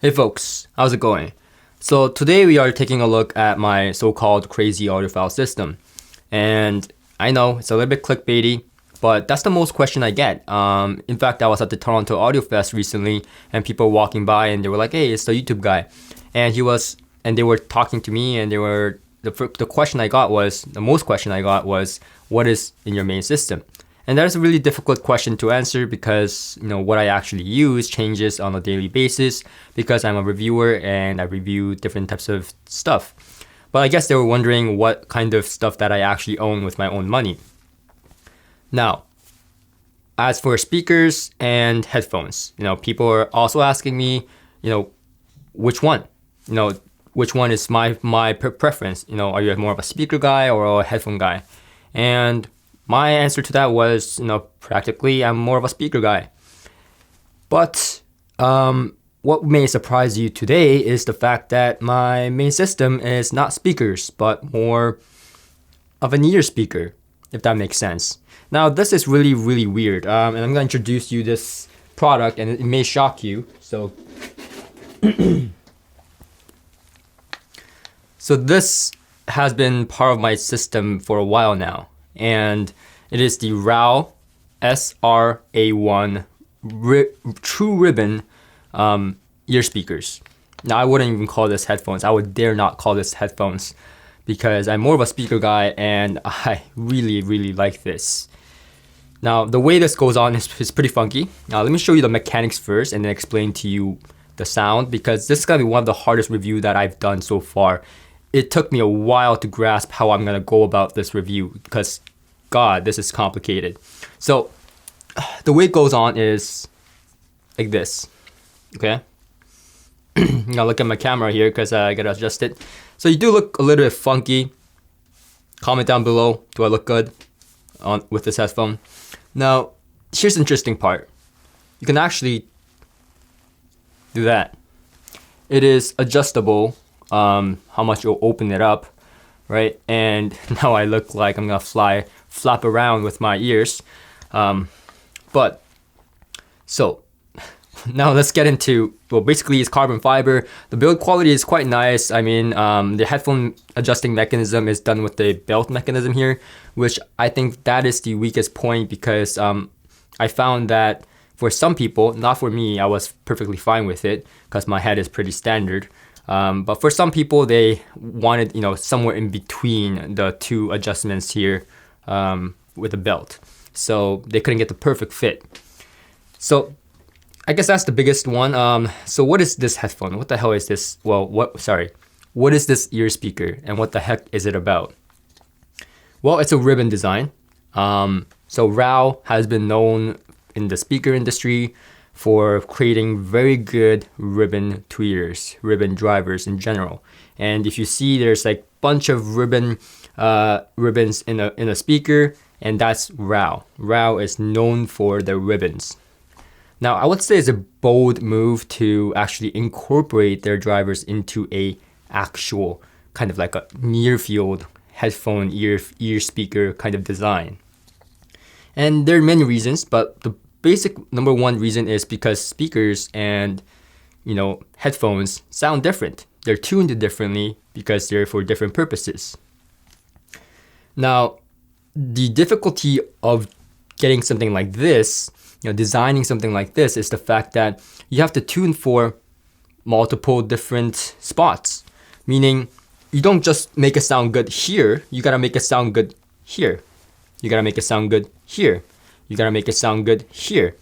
Hey folks, how's it going? So today we are taking a look at my so-called crazy audiophile system. And I know it's a little bit clickbaity, but that's the most question I get. In fact, I was at the Toronto Audio Fest recently and people were walking by and they were like, hey, it's the YouTube guy. And they were talking to me and the question I got was, the most question I got was, what is in your main system? And that is a really difficult question to answer because, what I actually use changes on a daily basis because I'm a reviewer and I review different types of stuff. But I guess they were wondering what kind of stuff that I actually own with my own money. Now, as for speakers and headphones, people are also asking me, which one? Which one is my preference? Are you more of a speaker guy or a headphone guy? And my answer to that was, practically I'm more of a speaker guy. But what may surprise you today is the fact that my main system is not speakers, but more of an EarSpeaker, if that makes sense. Now, this is really, really weird. And I'm going to introduce you this product and it may shock you. So, so this has been part of my system for a while now. And it is the Raal SR1a True Ribbon ear speakers. Now, I wouldn't even call this headphones. I would dare not call this headphones because I'm more of a speaker guy and I really, really like this. Now, the way this goes on is pretty funky. Now, let me show you the mechanics first and then explain to you the sound because this is going to be one of the hardest reviews that I've done so far. It took me a while to grasp how I'm going to go about this review because, God, this is complicated. So, the way it goes on is like this, okay? Now look at my camera here because I got to adjust it. So you do look a little bit funky. Comment down below, do I look good with this headphone? Now, here's the interesting part. You can actually do that. It is adjustable. How much you'll open it up, right? And now I look like I'm gonna flap around with my ears. But so now let's get into, well, basically it's carbon fiber. The build quality is quite nice. I mean, the headphone adjusting mechanism is done with the belt mechanism here, which I think that is the weakest point because I found that for some people, not for me, I was perfectly fine with it because my head is pretty standard. But for some people, they wanted, somewhere in between the two adjustments here with the belt. So they couldn't get the perfect fit. So I guess that's the biggest one. So what is this headphone? What the hell is this? Well, what is this ear speaker and what the heck is it about? Well, it's a ribbon design. So Raal has been known in the speaker industry for creating very good ribbon tweeters, ribbon drivers in general. And if you see, there's like a bunch of ribbons in a speaker, and that's Raal. Raal is known for their ribbons. Now, I would say it's a bold move to actually incorporate their drivers into a actual kind of like a near field headphone ear speaker kind of design. And there are many reasons, but the basic number one reason is because speakers and headphones sound different. They're tuned differently because they're for different purposes. Now, the difficulty of getting something like this, designing something like this, is the fact that you have to tune for multiple different spots. Meaning, you don't just make it sound good here, you gotta make it sound good here. You gotta make it sound good here. You gotta make it sound good here,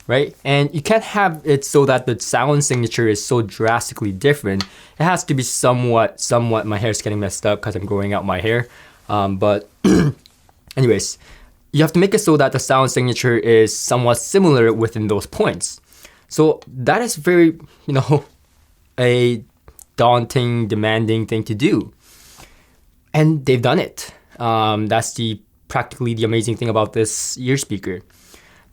right? And you can't have it so that the sound signature is so drastically different. It has to be somewhat, my hair's getting messed up because I'm growing out my hair. But anyways, you have to make it so that the sound signature is somewhat similar within those points. So that is very, a daunting, demanding thing to do. And they've done it. That's practically the amazing thing about this ear speaker.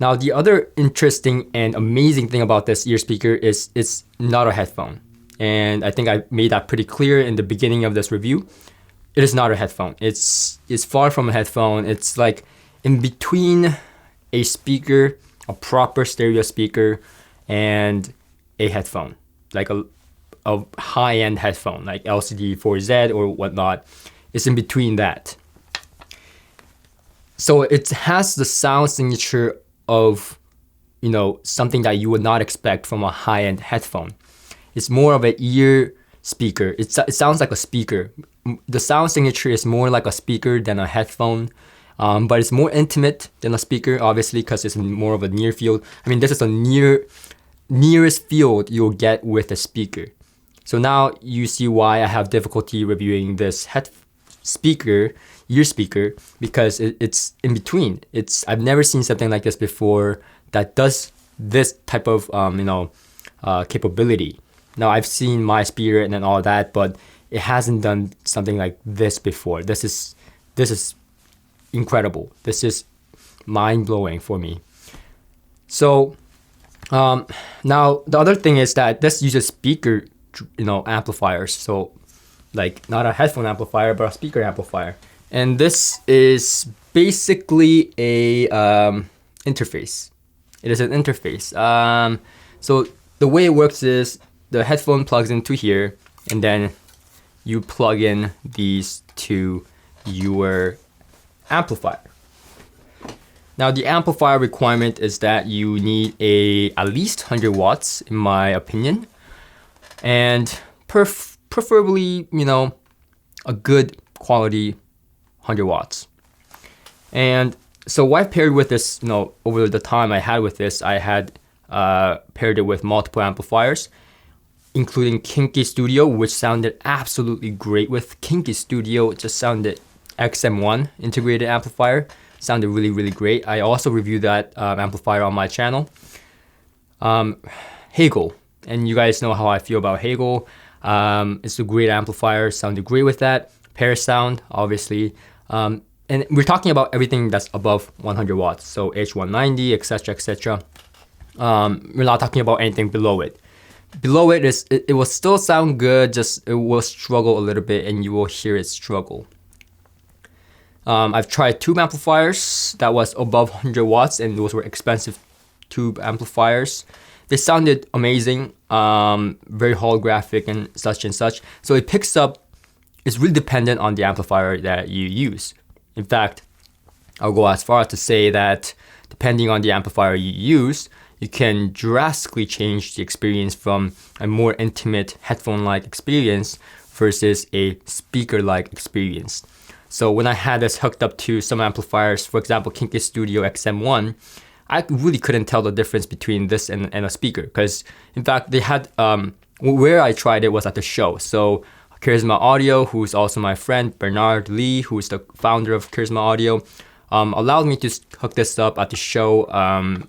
Now, the other interesting and amazing thing about this ear speaker is it's not a headphone. And I think I made that pretty clear in the beginning of this review. It is not a headphone. It's far from a headphone. It's like in between a speaker, a proper stereo speaker, and a headphone. Like a high-end headphone like LCD 4Z or whatnot. It's in between that. So it has the sound signature of, something that you would not expect from a high-end headphone. It's more of an ear speaker. It sounds like a speaker. The sound signature is more like a speaker than a headphone, but it's more intimate than a speaker, obviously, because it's more of a near field. I mean, this is the nearest field you'll get with a speaker. So now you see why I have difficulty reviewing this ear speaker, because it's in between. I've never seen something like this before that does this type of capability. Now I've seen My Spirit and all that, but it hasn't done something like this before. This is incredible. This is mind-blowing for me. So now the other thing is that this uses speaker amplifiers. So like not a headphone amplifier, but a speaker amplifier. And this is basically a interface. It is an interface. So the way it works is the headphone plugs into here, and then you plug in these to your amplifier. Now the amplifier requirement is that you need at least 100 watts, in my opinion, and preferably a good quality 100 watts. And so what I paired with this, over the time I had with this, I had paired it with multiple amplifiers, including Kinky Studio, which sounded absolutely great with Kinky Studio. It just sounded XM1 integrated amplifier. Sounded really, really great. I also reviewed that amplifier on my channel. Hagel, and you guys know how I feel about Hagel. It's a great amplifier, sounded great with that. Pair sound, obviously. And we're talking about everything that's above 100 watts, so H190, etc., etc. We're not talking about anything below it. Below it, it will still sound good, just it will struggle a little bit, and you will hear it struggle. I've tried tube amplifiers that was above 100 watts, and those were expensive tube amplifiers. They sounded amazing, very holographic and such. So it picks up, it's really dependent on the amplifier that you use. In fact, I'll go as far as to say that depending on the amplifier you use, you can drastically change the experience from a more intimate headphone-like experience versus a speaker-like experience. So when I had this hooked up to some amplifiers, for example, Kinky Studio XM1, I really couldn't tell the difference between this and a speaker, because in fact they had, where I tried it was at the show. So Charisma Audio, who's also my friend, Bernard Lee, who's the founder of Charisma Audio, allowed me to hook this up at the show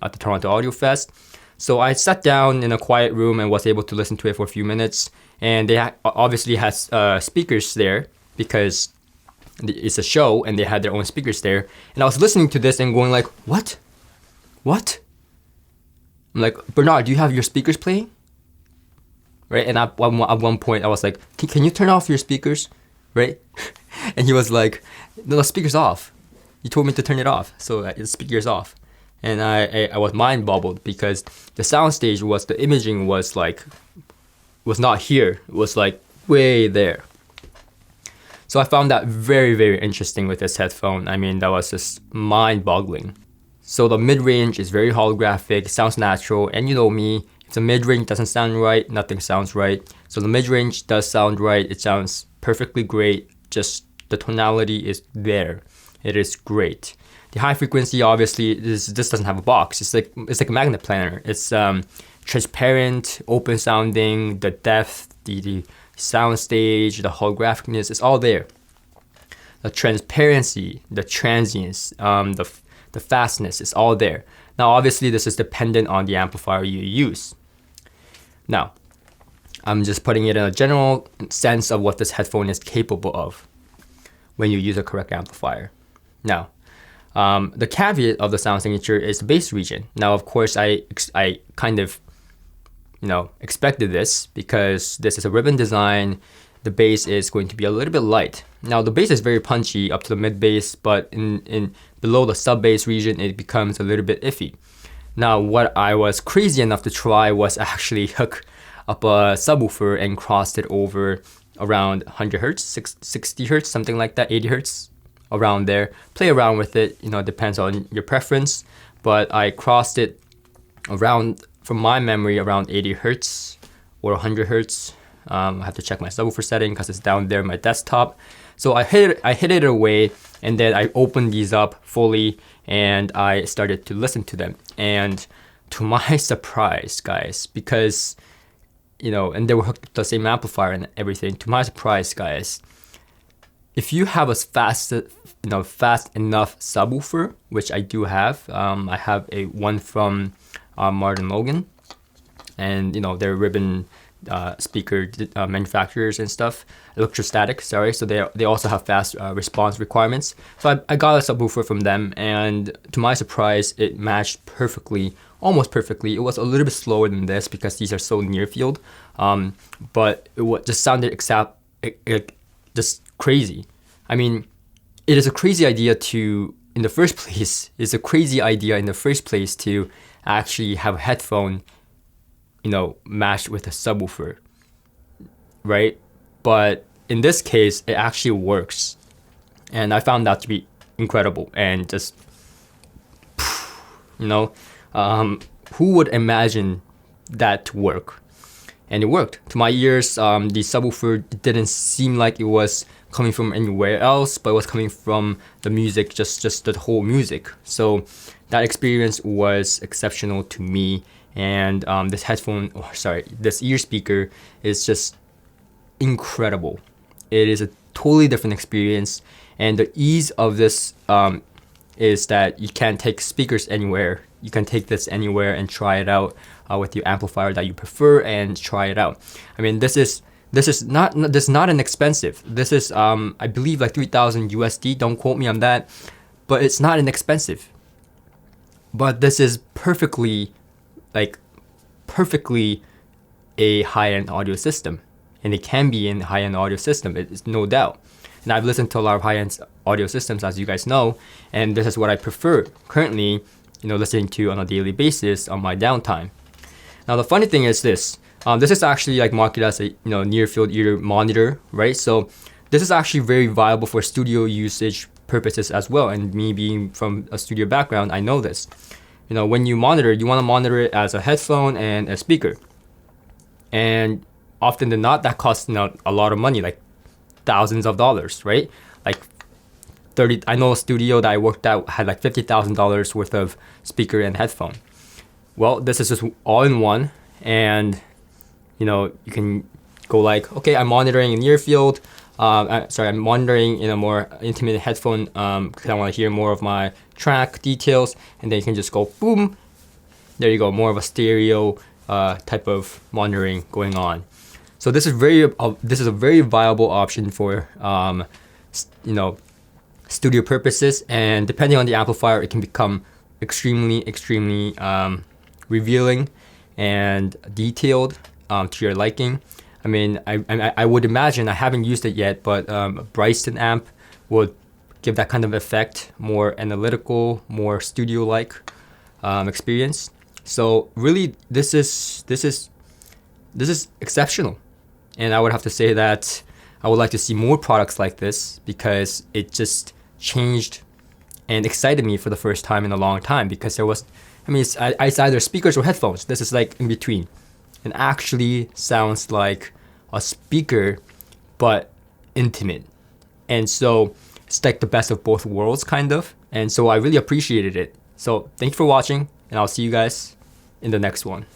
at the Toronto Audio Fest. So I sat down in a quiet room and was able to listen to it for a few minutes. And they obviously has speakers there because it's a show and they had their own speakers there. And I was listening to this and going like, what? I'm like, Bernard, do you have your speakers playing? Right? And at one point I was like, can you turn off your speakers? Right? And he was like, no, the speaker's off. You told me to turn it off, so the speaker's off. And I was mind boggled because the soundstage the imaging was not here. It was like way there. So I found that very, very interesting with this headphone. I mean, that was just mind boggling. So the mid-range is very holographic, sounds natural, and you know me, if the mid-range doesn't sound right, nothing sounds right. So the mid-range does sound right, it sounds perfectly great, just the tonality is there. It is great. The high frequency, obviously, this doesn't have a box. It's like a magnet planar. It's transparent, open sounding, the depth, the sound stage, the holographicness, it's all there. The transparency, the transience, the fastness is all there. Now, obviously, this is dependent on the amplifier you use. Now, I'm just putting it in a general sense of what this headphone is capable of when you use a correct amplifier. Now, the caveat of the sound signature is the bass region. Now, of course, I kind of, expected this because this is a ribbon design. The bass is going to be a little bit light. Now, the bass is very punchy up to the mid bass, but in below the sub bass region, it becomes a little bit iffy. Now, what I was crazy enough to try was actually hook up a subwoofer and crossed it over around 100 hertz, 60 hertz, something like that, 80 hertz, around there. Play around with it, it depends on your preference. But I crossed it around, from my memory, around 80 hertz or 100 hertz. I have to check my subwoofer setting because it's down there on my desktop. So I hit it away, and then I opened these up fully, and I started to listen to them. And to my surprise, guys, because and they were hooked to the same amplifier and everything. To my surprise, guys, if you have a fast enough subwoofer, which I do have, I have one from Martin Logan, and they're ribbon speaker manufacturers and stuff, electrostatic, sorry. So they also have fast response requirements. So I got a subwoofer from them, and to my surprise, it matched perfectly, almost perfectly. It was a little bit slower than this because these are so near field, but it just sounded just crazy. I mean, it is a crazy idea in the first place. It's a crazy idea in the first place to actually have a headphone matched with a subwoofer, right? But in this case, it actually works. And I found that to be incredible. And just, who would imagine that to work? And it worked. To my ears, the subwoofer didn't seem like it was coming from anywhere else, but it was coming from the music, just the whole music. So that experience was exceptional to me. And this this ear speaker is just incredible. It is a totally different experience, and the ease of this is that you can take speakers anywhere. You can take this anywhere and try it out with your amplifier that you prefer and try it out. I mean, this is not inexpensive. This is I believe like 3,000 USD. Don't quote me on that, but it's not inexpensive. But this is perfectly a high-end audio system, and it can be a high-end audio system, it's no doubt. And I've listened to a lot of high-end audio systems, as you guys know, and this is what I prefer currently, listening to on a daily basis on my downtime. Now the funny thing is this is actually marketed as a near field ear monitor, right? So this is actually very viable for studio usage purposes as well, and me being from a studio background, I know this. When you monitor, you want to monitor it as a headphone and a speaker. And often than not, that costs a lot of money, like thousands of dollars, right? I know a studio that I worked at had like $50,000 worth of speaker and headphone. Well, this is just all in one. And, you can go okay, I'm monitoring in near field. I'm monitoring in a more intimate headphone because I want to hear more of my track details, and then you can just go boom. There you go, more of a stereo type of monitoring going on. So this is a very viable option for studio purposes, and depending on the amplifier, it can become extremely revealing and detailed to your liking. I mean, I would imagine, I haven't used it yet, but Bryson amp would give that kind of effect, more analytical, more studio-like experience. So really, this is exceptional, and I would have to say that I would like to see more products like this because it just changed and excited me for the first time in a long time. Because it's either speakers or headphones. This is in between. It actually sounds like a speaker, but intimate. And so it's the best of both worlds, kind of. And so I really appreciated it. So thank you for watching, and I'll see you guys in the next one.